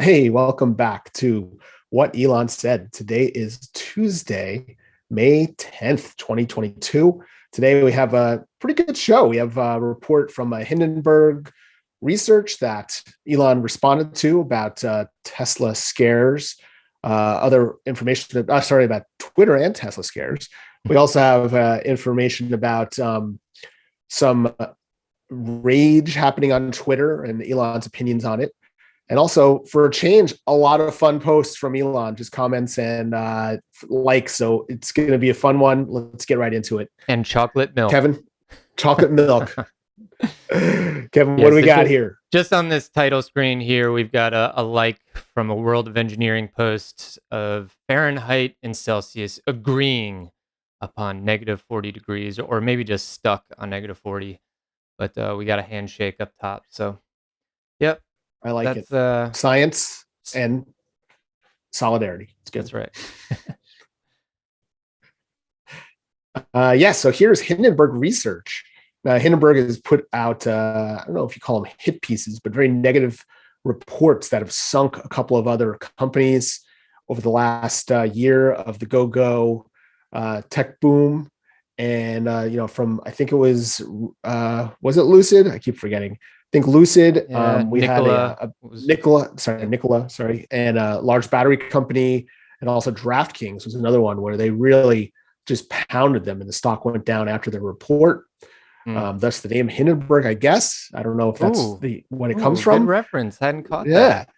Hey, welcome back to What Elon Said. Today is Tuesday, May 10th, 2022. Today we have a pretty good show. We have a report from Hindenburg research that Elon responded to about Tesla scares, other information, about Twitter and Tesla scares. We also have information about some rage happening on Twitter and Elon's opinions on it. And also, for a change, a lot of fun posts from Elon, just comments and likes. So it's going to be a fun one. Let's get right into it. And chocolate milk. Kevin, chocolate milk. Kevin, Yeah, what do we so got here? just on this title screen here, we've got a like from a World of Engineering post of Fahrenheit and Celsius agreeing upon negative 40 degrees, or maybe just stuck on negative 40. But we got a handshake up top. So, yep. I like That's it. Science and solidarity. It's good. That's right. So here's Hindenburg research. Hindenburg has put out, I don't know if you call them hit pieces, but very negative reports that have sunk a couple of other companies over the last year of the go-go tech boom. And, from, I think it was it Lucid? I keep forgetting. I think Lucid, Yeah, we Nikola had Nikola, and a large battery company, and also DraftKings was another one where they really just pounded them, and the stock went down after the report. Thus the name Hindenburg, I guess. I don't know if that's when it comes from. Good reference. Hadn't caught that.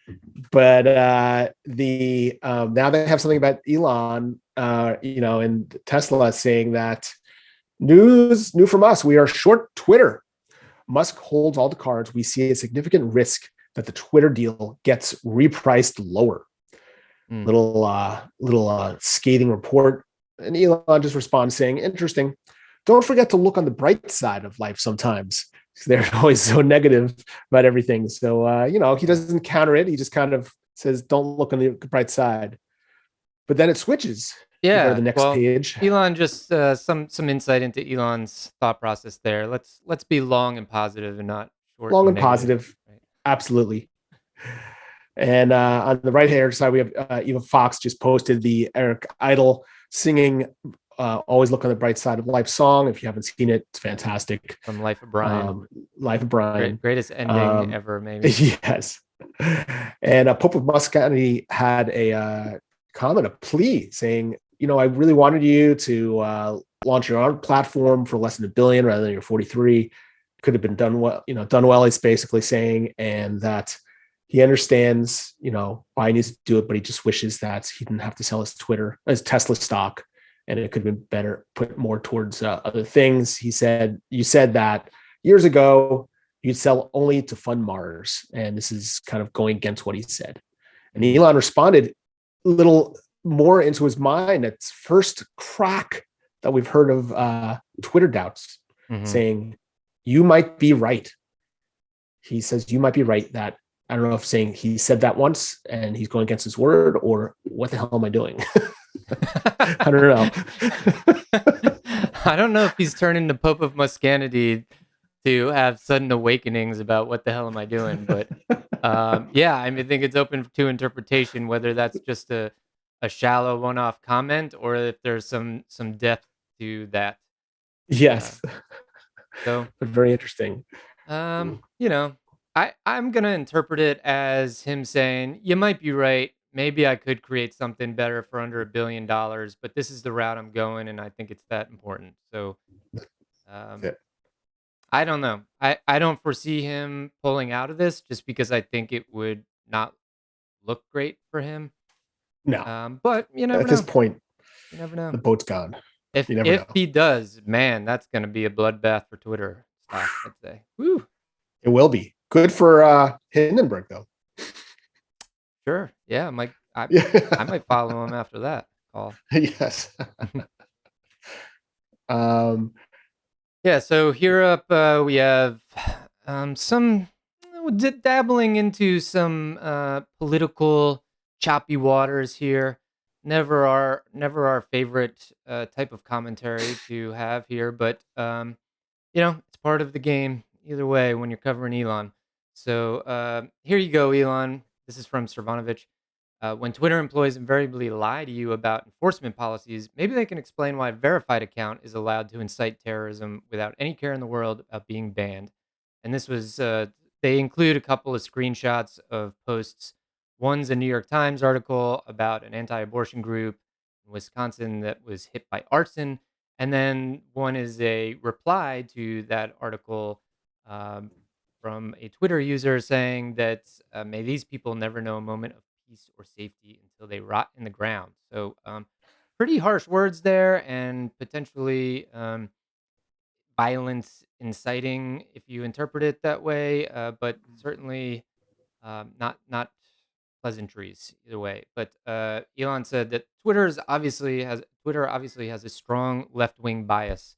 But the now they have something about Elon, and Tesla saying that new from us. We are short Twitter. Musk holds all the cards. We see a significant risk that the Twitter deal gets repriced lower. Little scathing report. And Elon just responds saying, interesting. Don't forget to look on the bright side of life sometimes. They're always so negative about everything. So, he doesn't counter it. He just kind of says, don't look on the bright side. But then it switches. Yeah. To the next page. Elon, just some insight into Elon's thought process there. Let's be long and positive and not short. Long and positive. Right? Absolutely. And on the right-hand side, we have Eva Fox just posted the Eric Idle singing Always Look on the Bright Side of Life song. If you haven't seen it, it's fantastic. From Life of Brian. Life of Brian. Greatest ending ever, maybe. Yes. And Pope of Muscatine had a comment, a plea saying, I really wanted you to launch your own platform for less than $1 billion rather than your 43. Could have been done well, he's basically saying, and that he understands, why he needs to do it, but he just wishes that he didn't have to sell his Tesla stock, and it could have been better put more towards other things. He said, you said that years ago you'd sell only to fund Mars, and this is kind of going against what he said. And Elon responded a little more into his mind. It's first crack that we've heard of Twitter doubts, saying, you might be right. He says, you might be right. That I don't know if saying he said that once and he's going against his word, or what the hell am I doing? I don't know. I don't know if he's turning the Pope of Muscanity to have sudden awakenings about what the hell am I doing. But I think it's open to interpretation, whether that's just a shallow one-off comment or if there's some depth to that. Yes. So very interesting. I'm gonna interpret it as him saying, you might be right. Maybe I could create something better for under $1 billion, but this is the route I'm going, and I think it's that important. So I don't know. I don't foresee him pulling out of this just because I think it would not look great for him. No. But you never know. At this point, you never know. The boat's gone. If he does, man, that's going to be a bloodbath for Twitter stock, I'd say. Woo. It will be. Good for Hindenburg, though. Sure. Yeah, I might follow him after that call. Yes. So here up we have some dabbling into some political choppy waters here. Never our favorite type of commentary to have here, but it's part of the game either way when you're covering Elon. So here you go, Elon. This is from Servanovich. When Twitter employees invariably lie to you about enforcement policies, maybe they can explain why a verified account is allowed to incite terrorism without any care in the world about being banned. And this was, they include a couple of screenshots of posts. One's a New York Times article about an anti abortion group in Wisconsin that was hit by arson. And then one is a reply to that article um, from a Twitter user saying that may these people never know a moment of peace or safety until they rot in the ground. So, pretty harsh words there, and potentially violence inciting if you interpret it that way. But certainly not pleasantries either way. But Elon said that Twitter obviously has a strong left wing bias,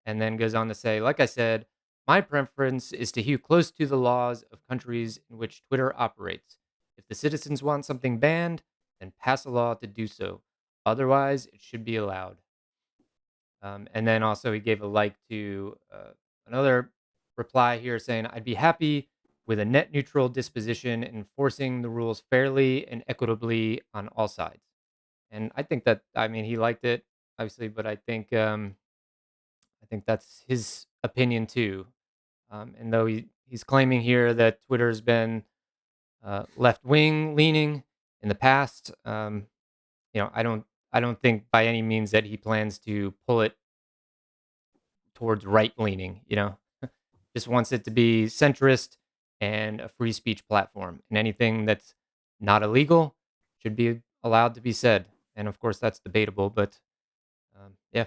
and then goes on to say, like I said, my preference is to hew close to the laws of countries in which Twitter operates. If the citizens want something banned, then pass a law to do so. Otherwise, it should be allowed. And then also he gave a like to another reply here saying, I'd be happy with a net neutral disposition enforcing the rules fairly and equitably on all sides. And I think that, I mean, he liked it, obviously, but I think that's his opinion too. And though he's claiming here that Twitter's been left wing leaning in the past, I don't think by any means that he plans to pull it towards right leaning. Just wants it to be centrist and a free speech platform, and anything that's not illegal should be allowed to be said. And of course, that's debatable, but yeah,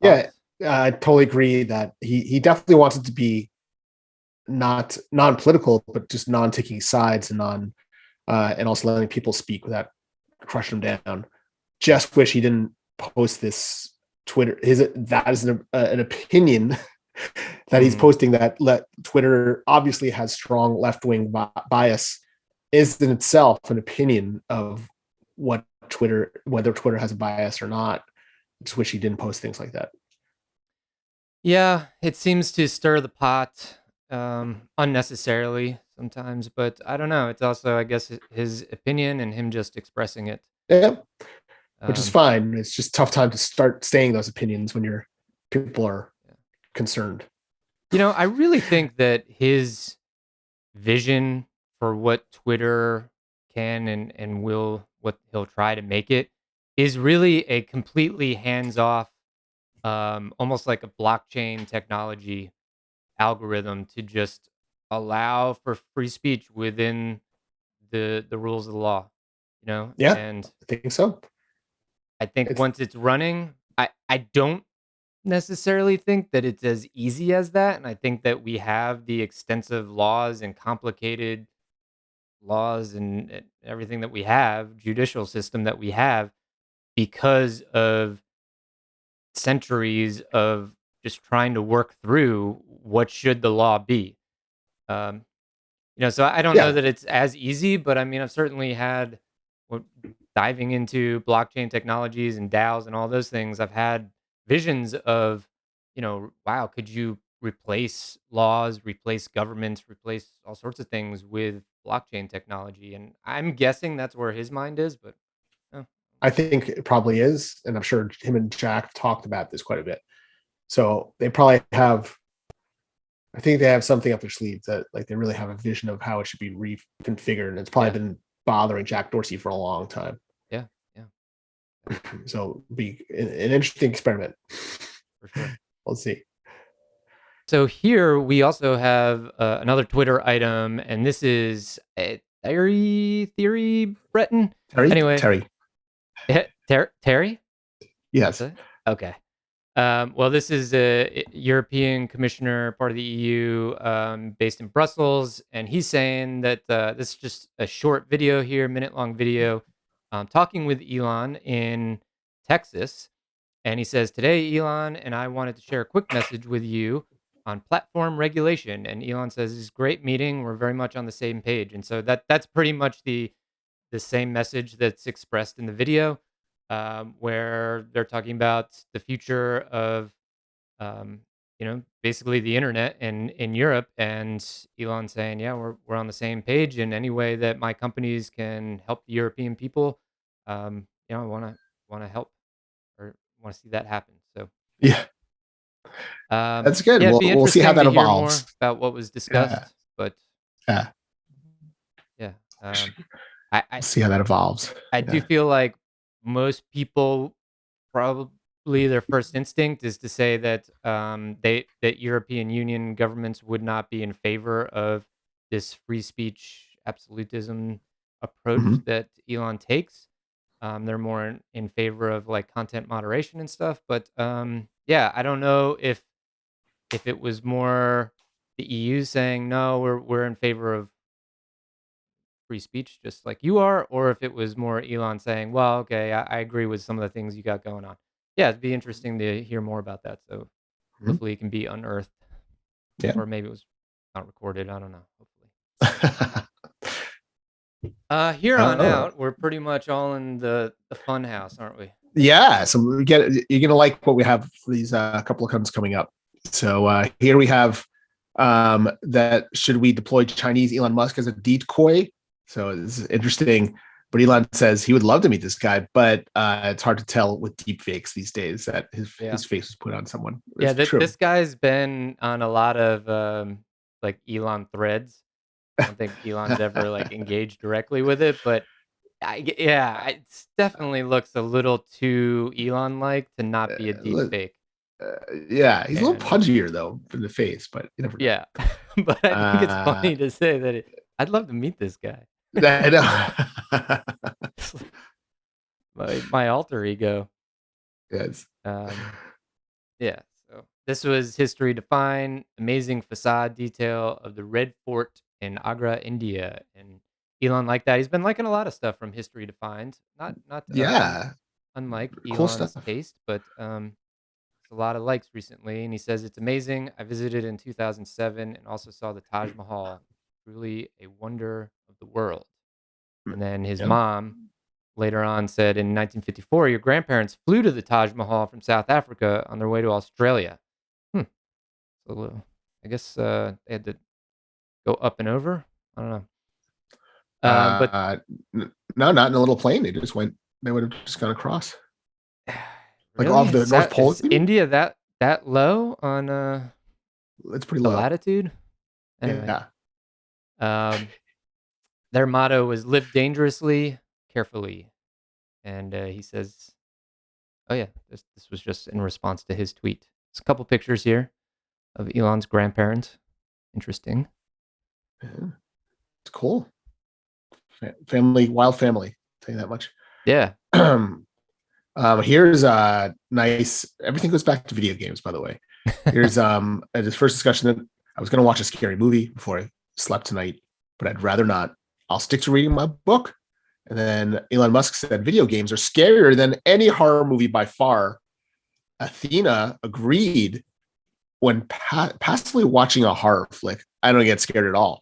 Yeah, thoughts. I totally agree that he definitely wants it to be not non-political, but just non-taking sides and non and also letting people speak without crushing them down. Just wish he didn't post this Twitter. That is an opinion that he's Mhm. posting that let Twitter obviously has strong left wing bias is in itself an opinion of what Twitter, whether Twitter has a bias or not. I just wish he didn't post things like that. Yeah, it seems to stir the pot unnecessarily sometimes, but I don't know. It's also, I guess, his opinion and him just expressing it. Yeah, which is Um, fine. It's just tough time to start saying those opinions when your people are yeah. concerned. I really think that his vision for what Twitter can and will, what he'll try to make it, is really a completely hands off, almost like a blockchain technology algorithm to just allow for free speech within the rules of the law, Yeah, and I think so. I think It's once it's running, I don't necessarily think that it's as easy as that, and I think that we have the extensive laws and complicated laws and everything that we have, judicial system that we have, because of centuries of just trying to work through what should the law be. Um, so I don't know yeah. that it's as easy, but I mean, I've certainly had w- diving into blockchain technologies and DAOs and all those things. I've had visions of, wow, could you replace laws, replace governments, replace all sorts of things with blockchain technology? And I'm guessing that's where his mind is, but oh, I think it probably is, and I'm sure him and Jack have talked about this quite a bit. So they probably have. I think they have something up their sleeve that like they really have a vision of how it should be reconfigured, and it's probably yeah, been bothering Jack Dorsey for a long time. yeah, yeah, So it'll be an interesting experiment. for sure. Let's see. So here we also have another Twitter item, and this is a theory, Breton. Anyway, Terry. Terry. That's Yes. it. Okay. Well, this is a European commissioner, part of the EU, based in Brussels, and he's saying that this is just a short video here, minute-long video, talking with Elon in Texas. And he says, today, Elon and I wanted to share a quick message with you on platform regulation. And Elon says, this is a great meeting. We're very much on the same page. And so that's pretty much the same message that's expressed in the video, where they're talking about the future of basically the internet in Europe, and Elon saying, "Yeah, we're on the same page in any way that my companies can help the European people. I want to help or want to see that happen." So, Yeah, that's good. yeah, it'd We'll be we'll see how interesting that to hear evolves. more about what was Yeah, discussed. But yeah. yeah, We'll I, I see how that evolves. I do Yeah. feel like most people probably their first instinct is to say that that European Union governments would not be in favor of this free speech absolutism approach Hmm. that Elon takes. They're more in favor of like content moderation and stuff. But yeah, I don't know if it was more the EU saying no, we're in favor of free speech just like you are, or if it was more Elon saying, "Well, okay, I agree with some of the things you got going on." Yeah, it'd be interesting to hear more about that. So Hmm. hopefully it can be unearthed, Yeah. or maybe it was not recorded. I don't know. Hopefully. Here on Oh, out, we're pretty much all in the fun house, aren't we? yeah. So you're gonna like what we have for these couple of comes coming up. So here we have that should we deploy Chinese Elon Musk as a decoy? So it's interesting. But Elon says he would love to meet this guy, but it's hard to tell with deep fakes these days that Yeah. his face was put on someone. Yeah, It's true. this guy's been on a lot of like Elon threads. I don't think Elon's ever like engaged directly with it, but yeah, it definitely looks a little too Elon-like to not be a deep Uh, fake. yeah, he's a little And punchier though in the face, but you never know. yeah, but I think it's Uh, funny to say that I'd love to meet this guy. I know. It's like my alter ego. Yes. Um, yeah, so this was History Defined, amazing facade detail of the Red Fort in Agra, India. And Elon liked that. He's been liking a lot of stuff from History Defined. Not Yeah. unlike Cool stuff. Elon's taste, but a lot of likes recently, and he says it's amazing. I visited in 2007 and also saw the Taj Mahal, truly a wonder of the world. And then his Yeah. mom later on said in 1954, your grandparents flew to the Taj Mahal from South Africa on their way to Australia. Hmm. So I guess they had to go up and over. I don't know. But Uh, no, not in a little plane. They just went. They would have just gone across, like really, off the North Pole. is You mean? India that low on It's pretty the low. latitude? Anyway, Yeah. um, their motto was "Live dangerously, carefully," and he says, "Oh yeah, this was just in response to his tweet." There's a couple pictures here of Elon's grandparents. Interesting. Yeah. It's cool. Family, wild family. I'll tell you that much. Yeah. Here's nice. Everything goes back to video games, by the way. Here's this first discussion that I was going to watch a scary movie before I slept tonight, but I'd rather not. I'll stick to reading my book. And then Elon Musk said video games are scarier than any horror movie by far. Athena agreed when passively watching a horror flick. I don't get scared at all.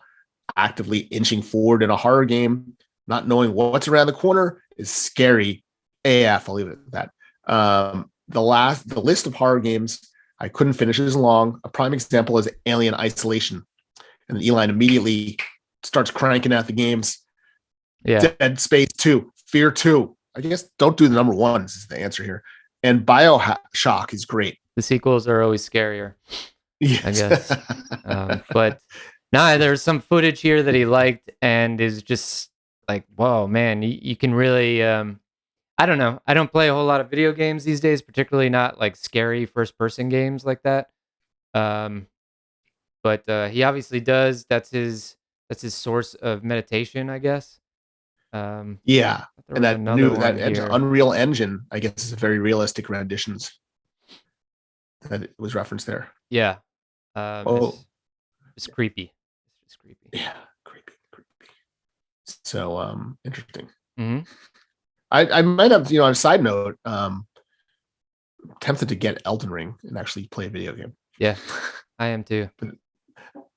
Actively inching forward in a horror game, not knowing what's around the corner is scary AF. I'll leave it at that. The list of horror games I couldn't finish is long. A prime example is Alien Isolation, and Elon immediately starts cranking out the games. Yeah. Dead Space 2, Fear 2. I guess don't do the number ones is the answer here. And Bioshock is great. The sequels are always scarier, I Yes. guess. But nah, there's some footage here that he liked and is just like, whoa, man, you can really I don't know. I don't play a whole lot of video games these days, particularly not like scary first person games like that. Um, but he obviously does. That's his source of meditation, I guess. Yeah. There And was that another new one here. Unreal Engine, I guess, is a very realistic renditions that it was referenced there. Yeah. Oh, It's creepy. It's just creepy. yeah, creepy. So interesting. Hmm. I might have, on a side note, tempted to get Elden Ring and actually play a video game. Yeah, I am too.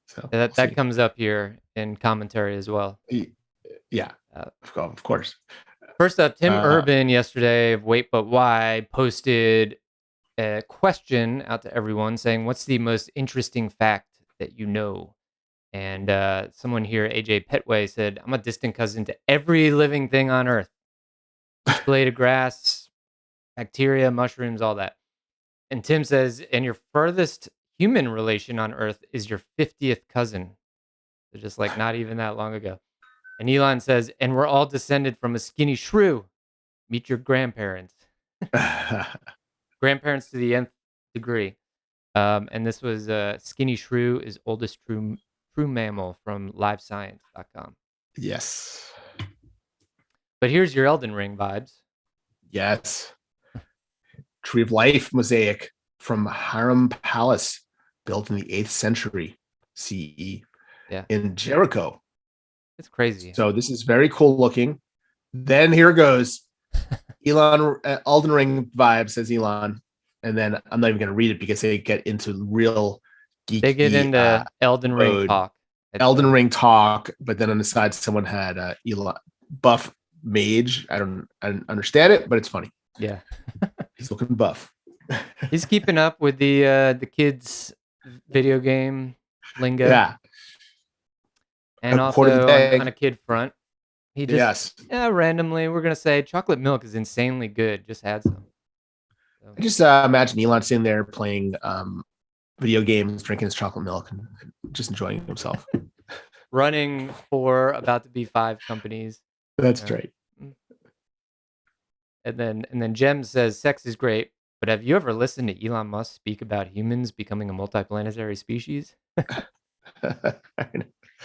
So That we'll that see. comes up here in commentary as well. Yeah, Uh, of course. First up, Tim Uh, Urban yesterday of Wait But Why posted a question out to everyone saying, "What's the most interesting fact that you know?" And someone here, AJ Petway, said, "I'm a distant cousin to every living thing on Earth. Each blade of grass, bacteria, mushrooms, all that." And Tim says, "And your furthest human relation on Earth is your 50th cousin." So just like not even that long ago. And Elon says, "And we're all descended from a skinny shrew. Meet your grandparents." Grandparents to the nth degree. And this was Skinny Shrew is oldest true mammal from livescience.com. Yes. But here's your Elden Ring vibes. Yes. Tree of Life mosaic from Hiram Palace, built in the 8th century CE in Jericho. It's crazy. So this is very cool looking. Then here goes Elon, Elden Ring vibe, says Elon. And then I'm not even going to read it because they get into real geeky. They get into Elden Ring talk. Elden Ring talk, but then on the side, someone had Elon buff mage. I don't understand it, but it's funny. Yeah. He's looking buff. He's keeping up with the kids' video game lingo. Yeah. And also on a kid front, he just randomly, we're going to say chocolate milk is insanely good. Just had some. So. I just imagine Elon sitting there playing video games, drinking his chocolate milk, and just enjoying himself. Running for about to be 5 companies. That's right. And then Jem says, "Sex is great, but have you ever listened to Elon Musk speak about humans becoming a multiplanetary species?"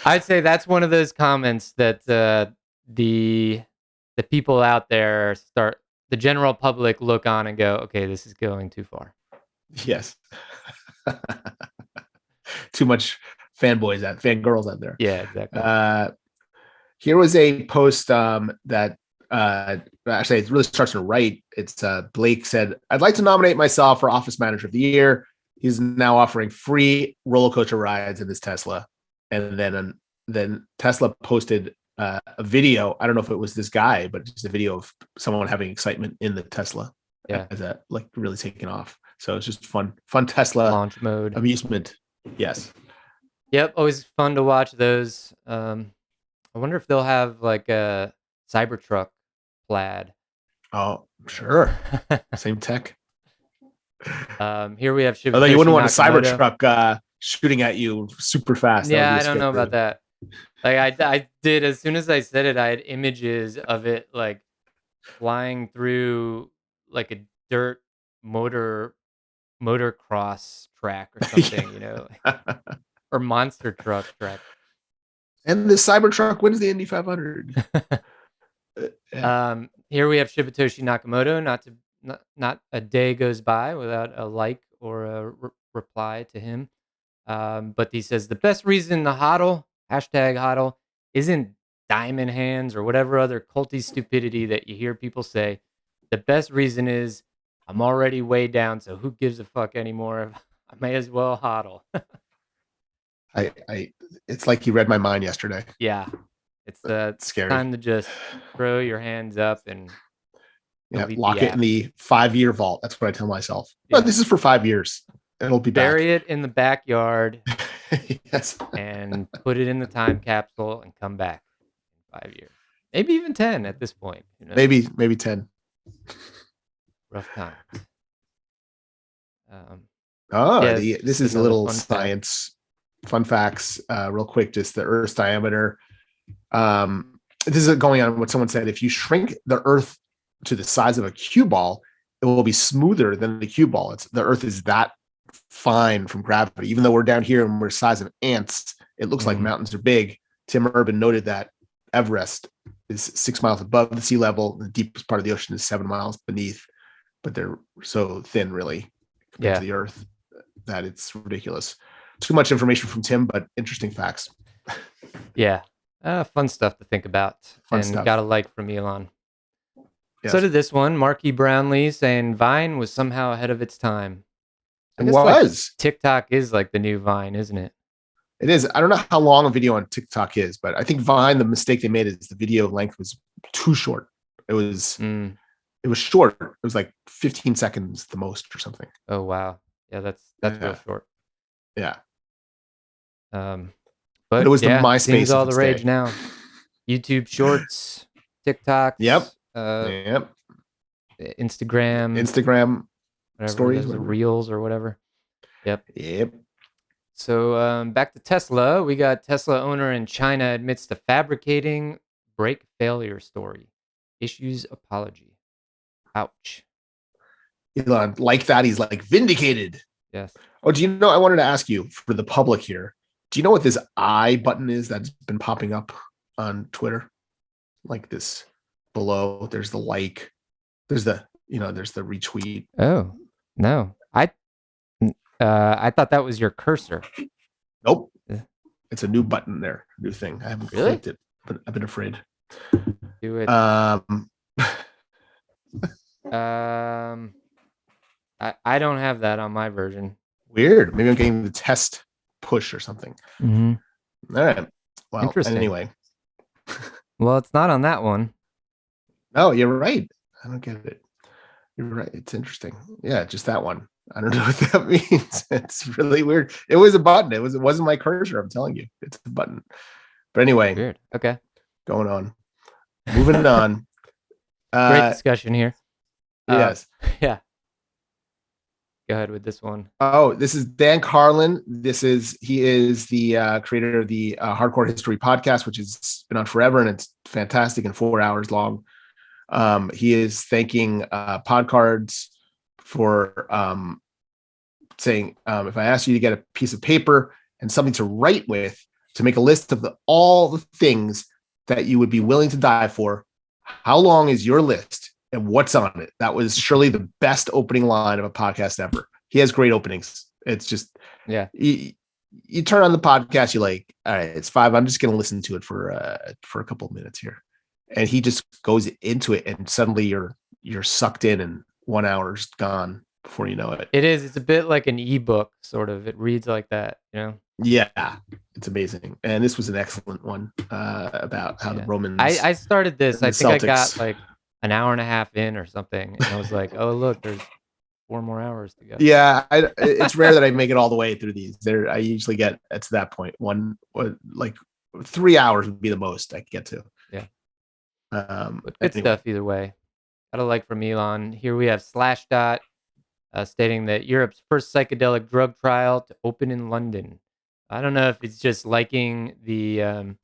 I'd say that's one of those comments that the people out there the general public look on and go, "Okay, this is going too far." Yes. Too much fangirls out there. Yeah, exactly. Here was a post that actually it really starts to right. It's Blake said, "I'd like to nominate myself for Office Manager of the Year." He's now offering free roller coaster rides in his Tesla. And then Tesla posted a video. I don't know if it was this guy, but just a video of someone having excitement in the Tesla. Yeah. As that like really taking off. So it's just fun Tesla launch mode amusement. Yes. Yep. Always fun to watch those. I wonder if they'll have like a Cybertruck plaid. Oh, sure. Same tech. Here we have Although you wouldn't want a Cybertruck shooting at you super fast. Yeah, I don't know about that. Like I did, as soon as I said it, I had images of it like flying through like a dirt motocross track or something, you know, or monster truck track. And the Cybertruck wins the Indy 500. Here we have Shibatoshi Nakamoto. Not a day goes by without a like or a reply to him. But he says the best reason the HODL, #HODL, isn't diamond hands or whatever other culty stupidity that you hear people say. The best reason is I'm already way down, so who gives a fuck anymore? I may as well HODL. It's like you read my mind yesterday. Yeah. It's scary. Time to just throw your hands up and lock it in the 5-year vault. That's what I tell myself. Yeah. This is for 5 years. It'll be bury it in the backyard. Yes. And put it in the time capsule and come back in 5 years. Maybe even 10 at this point. You know? Maybe 10. Rough times. This is a little science fun facts. Real quick, just the Earth's diameter. This is going on what someone said. If you shrink the Earth to the size of a cue ball, it will be smoother than the cue ball. The Earth is that fine from gravity. Even though we're down here and we're the size of ants, it looks like mountains are big. Tim Urban noted that Everest is 6 miles above the sea level. The deepest part of the ocean is 7 miles beneath, but they're so thin, really, compared to the Earth, that it's ridiculous. Too much information from Tim, but interesting facts. Yeah. Fun stuff to think about. Got a like from Elon. Yes. So did this one, Marky Brownlee, saying Vine was somehow ahead of its time. It was. Like, TikTok is like the new Vine, isn't it? It is. I don't know how long a video on TikTok is, but I think Vine, the mistake they made is the video length was too short. It was It was short. It was like 15 seconds the most or something. Oh wow. Yeah, that's real Yeah. short. Yeah. Um, But it but was the yeah, seems MySpace of all the its rage day. now. YouTube Shorts, Yep. TikToks, Yep. Instagram, Instagram whatever stories, those are, whatever. Reels or whatever. Yep. Yep. So back to Tesla. We got Tesla owner in China admits to fabricating brake failure story. Issues apology. Ouch. Elon, like that, he's like vindicated. Yes. Oh, do you know? I wanted to ask you for the public here. Do you know what this I button is that's been popping up on Twitter? Like this below. There's the like. There's the there's the retweet. Oh no. I thought that was your cursor. Nope. Yeah. It's a new button there, new thing. I haven't Really? clicked it, but I've been afraid. Do it. I don't have that on my version. Weird. Maybe I'm getting the test push or something. Mm-hmm. All right. Well, interesting. Anyway. Well, it's not on that one. No, you're right. I don't get it. You're right. It's interesting. Yeah, just that one. I don't know what that means. It's really weird. It was a button. It wasn't my cursor. I'm telling you, it's a button. But anyway, weird. Okay. Going on. Moving on. Great discussion here. Yes. Yeah. Go ahead with this one. Oh, this is Dan Carlin. He is the creator of the Hardcore History podcast, which has been on forever, and it's fantastic and 4 hours long. He is thanking Podcards for saying, if I asked you to get a piece of paper and something to write with, to make a list of all the things that you would be willing to die for, how long is your list and what's on it? That was surely the best opening line of a podcast ever. He has great openings. It's just, yeah. You turn on the podcast, you're like, all right, it's 5. I'm just going to listen to it for a couple of minutes here. And he just goes into it, and suddenly you're sucked in, and 1 hour's gone before you know it. It is. It's a bit like an ebook, sort of. It reads like that, Yeah, it's amazing. And this was an excellent one about how the Romans. I started this. I think I got like an hour and a half in or something, and I was like, oh look, there's 4 more hours to go. Yeah, it's rare that I make it all the way through these. I usually get to that point. Like 3 hours would be the most I could get to. Yeah. But good stuff either way. Got a like from Elon. Here we have Slashdot stating that Europe's first psychedelic drug trial to open in London. I don't know if it's just liking the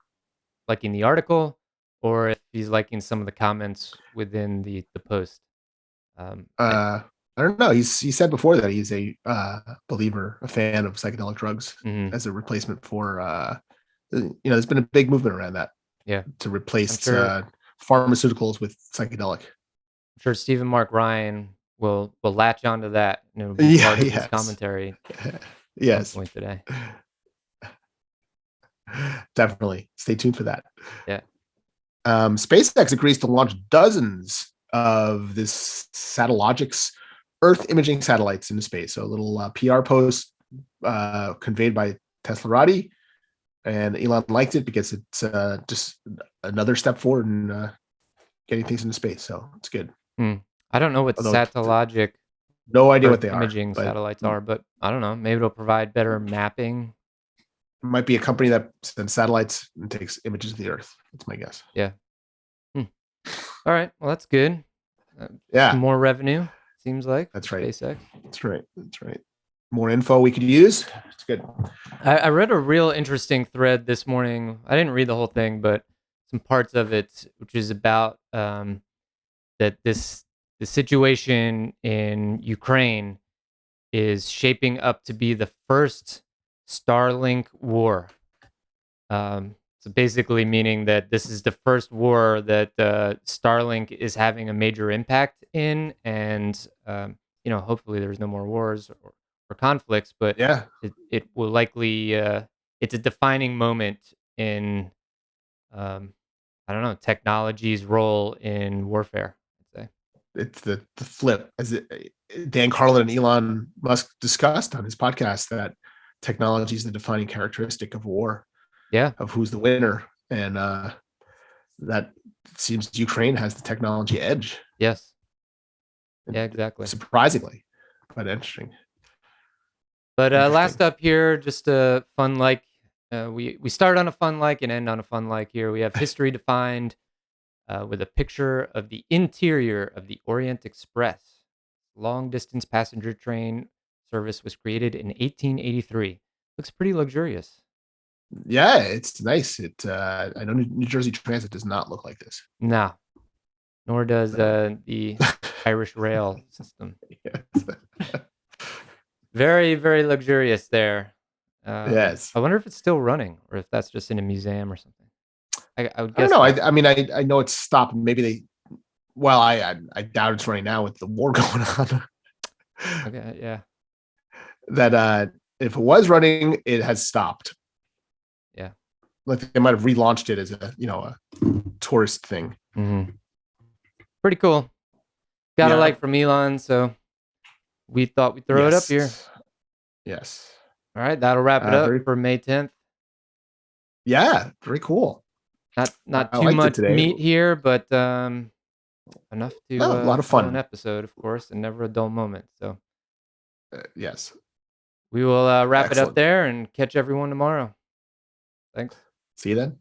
article, or if he's liking some of the comments within the post. I don't know. He said before that he's a believer, a fan of psychedelic drugs as a replacement for there's been a big movement around that. Yeah, to replace pharmaceuticals with psychedelic. I'm sure Stephen Mark Ryan will latch onto that. Be part of his commentary. Yes, point today. Definitely stay tuned for that. Yeah. SpaceX agrees to launch dozens of this Satellogics Earth imaging satellites into space. So a little PR post conveyed by Teslarati, and Elon liked it because it's just another step forward in getting things into space. So it's good. I don't know what Satellogic. No idea what they imaging satellites are, but I don't know. Maybe it'll provide better mapping. It might be a company that sends satellites and takes images of the Earth. That's my guess. Yeah. All right. Well, that's good. Yeah. Some more revenue, seems like. That's right. SpaceX. That's right. More info we could use. It's good. I read a real interesting thread this morning. I didn't read the whole thing, but some parts of it, which is about that the situation in Ukraine is shaping up to be the first Starlink war. So basically meaning that this is the first war that Starlink is having a major impact in, and hopefully there's no more wars or conflicts, but yeah, it will likely it's a defining moment in technology's role in warfare, I'd say. It's the flip, as Dan Carlin and Elon Musk discussed on his podcast, that technology is the defining characteristic of war. Yeah, of who's the winner, and that seems Ukraine has the technology edge. Yes, Yeah, exactly. surprisingly, but interesting. But last Interesting. up here, just a fun like. We start on a fun like and end on a fun like here. We have history defined with a picture of the interior of the Orient Express. Long distance passenger train service was created in 1883. Looks pretty luxurious. Yeah, it's nice. I know New Jersey Transit does not look like this. No, nor does No. the Irish rail system. Yes. Very, very luxurious there. Yes. I wonder if it's still running or if that's just in a museum or something. I would I don't guess know. not. I mean, I know it's stopped. Maybe they. Well, I doubt it's running now with the war going on. Okay, yeah, That if it was running, it has stopped. yeah. Like they might have relaunched it as a tourist thing. Hmm. Pretty cool. Got a Yeah. like from Elon, so we thought we'd throw it up here. Yes. Yes. All right, that'll wrap it up Very. for May 10th. Yeah. Very cool. Not I too liked it much today. meat here, but enough No, a to lot of fill an fun. episode, of course, and never a dull moment. So Yes. we will wrap it up Excellent. there and catch everyone tomorrow. Thanks. See you then.